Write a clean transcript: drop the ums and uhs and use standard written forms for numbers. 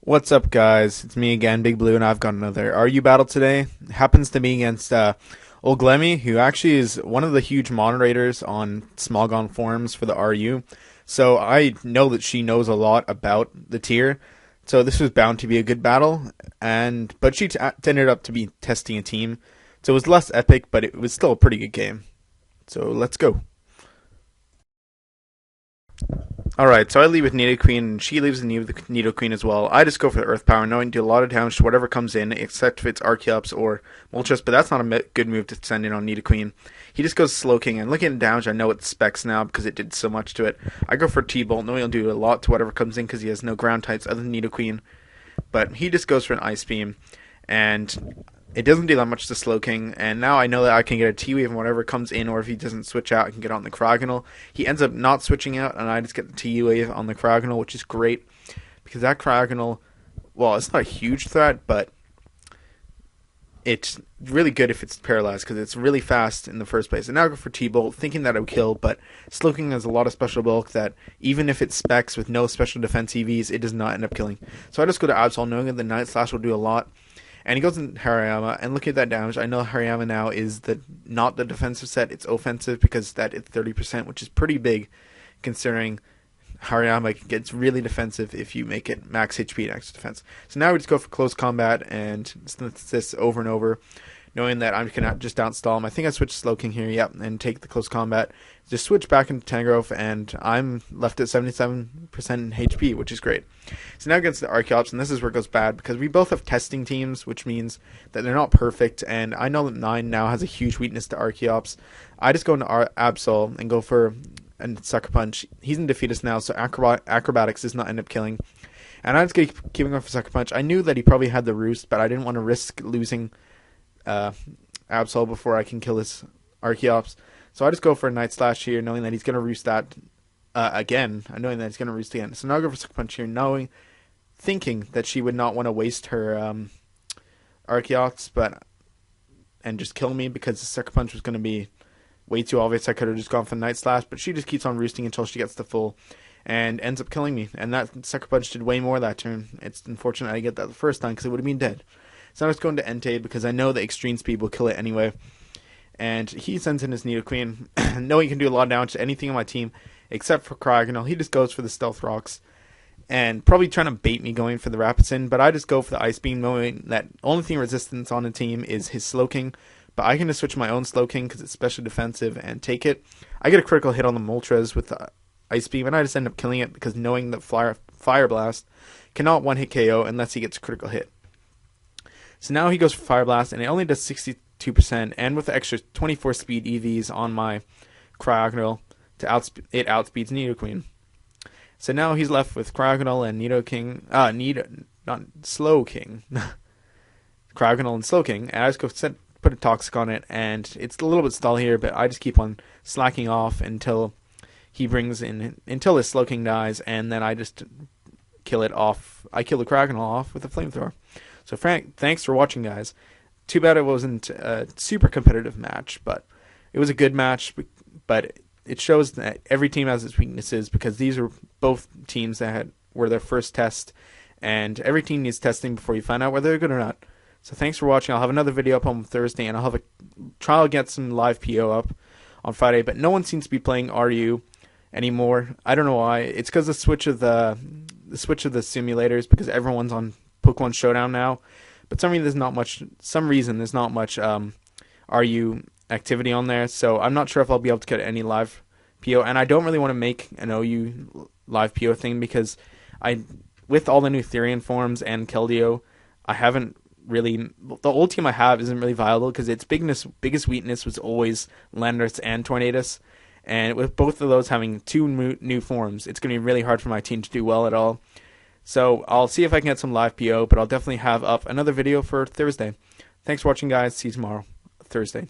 What's up, guys? It's me again, Big Blue, and I've got another RU battle today. It happens to be against Oglemi, who actually is one of the huge moderators on Smogon forums for the RU. So I know that she knows a lot about the tier. So this was bound to be a good battle, but she ended up to be testing a team. So it was less epic, but it was still a pretty good game. So let's go. Alright, so I leave with Nidoqueen, and she leaves with Nidoqueen as well. I just go for the Earth Power, knowing to do a lot of damage to whatever comes in, except if it's Archeops or Moltres, but that's not a good move to send in on Nidoqueen. He just goes Slowking, and looking at damage, I know it's Specs now because it did so much to it. I go for T-Bolt, knowing he'll do a lot to whatever comes in because he has no ground types other than Nidoqueen. But he just goes for an Ice Beam, and it doesn't do that much to Slowking, and now I know that I can get a T-Wave and whatever comes in, or if he doesn't switch out, I can get on the Cryogonal. He ends up not switching out, and I just get the T-Wave on the Cryogonal, which is great, because that Cryogonal, well, it's not a huge threat, but it's really good if it's paralyzed, because it's really fast in the first place. And now I go for T-Bolt, thinking that it would kill, but Slowking has a lot of special bulk that, even if it specs with no special defense EVs, it does not end up killing. So I just go to Absol, knowing that the Night Slash will do a lot. And he goes in Hariyama, and look at that damage. I know Hariyama now is not the defensive set, it's offensive, because that is 30%, which is pretty big, considering Hariyama gets really defensive if you make it max HP and extra defense. So now we just go for close combat, and this over and over, knowing that I can just outstall him. I think I switched Slowking here, yep, and take the close combat. Just switch back into Tangrowth, and I'm left at 77% HP, which is great. So now against the Archeops, and this is where it goes bad, because we both have testing teams, which means that they're not perfect, and I know that 9 now has a huge weakness to Archeops. I just go into Absol and go for a Sucker Punch. He's in Defeatus now, so Acrobatics does not end up killing. And I just keep giving off a Sucker Punch. I knew that he probably had the Roost, but I didn't want to risk losing Absol before I can kill this Archeops. So I just go for a Night Slash here, knowing that he's going to Roost that again. Knowing that he's going to Roost again. So now I go for Sucker Punch here, thinking that she would not want to waste her Archeops, and just kill me, because the Sucker Punch was going to be way too obvious. I could have just gone for Night Slash, but she just keeps on roosting until she gets the full, and ends up killing me. And that Sucker Punch did way more that turn. It's unfortunate I didn't get that the first time, because it would have been dead. So I'm just going to Entei, because I know that Extreme Speed will kill it anyway. And he sends in his Nidoqueen, knowing he can do a lot of damage to anything on my team, except for Cryogonal. He just goes for the Stealth Rocks, and probably trying to bait me going for the Rapids, but I just go for the Ice Beam, knowing that only thing resistance on the team is his Slowking. But I can just switch my own Slowking, because it's special defensive, and take it. I get a critical hit on the Moltres with the Ice Beam, and I just end up killing it, because knowing that Fire Blast cannot one-hit KO unless he gets a critical hit. So now he goes for Fire Blast, and it only does 62%, and with the extra 24 speed EVs on my Cryogonal, it outspeeds Nidoqueen. So now he's left with Cryogonal and Slowking. Cryogonal and Slowking, and I just go put a Toxic on it, and it's a little bit stall here, but I just keep on slacking off until his Slowking dies, and then I just kill it off. I kill the Cryogonal off with a Flamethrower. So thanks for watching, guys. Too bad it wasn't a super competitive match, but it was a good match. But it shows that every team has its weaknesses, because these are both teams that were their first test, and every team needs testing before you find out whether they're good or not. So thanks for watching. I'll have another video up on Thursday, and I'll have a try to get some live PO up on Friday. But no one seems to be playing RU anymore. I don't know why. It's because the switch of the simulators, because everyone's on Pokemon Showdown now. But some reason there's not much RU activity on there, so I'm not sure if I'll be able to get any live PO. And I don't really want to make an OU live PO thing, because with all the new Therian forms and Keldeo, I haven't really, the old team I have isn't really viable, because its biggest weakness was always Landorus and Tornadus. And with both of those having two new forms, it's going to be really hard for my team to do well at all. So I'll see if I can get some live PO, but I'll definitely have up another video for Thursday. Thanks for watching, guys. See you tomorrow, Thursday.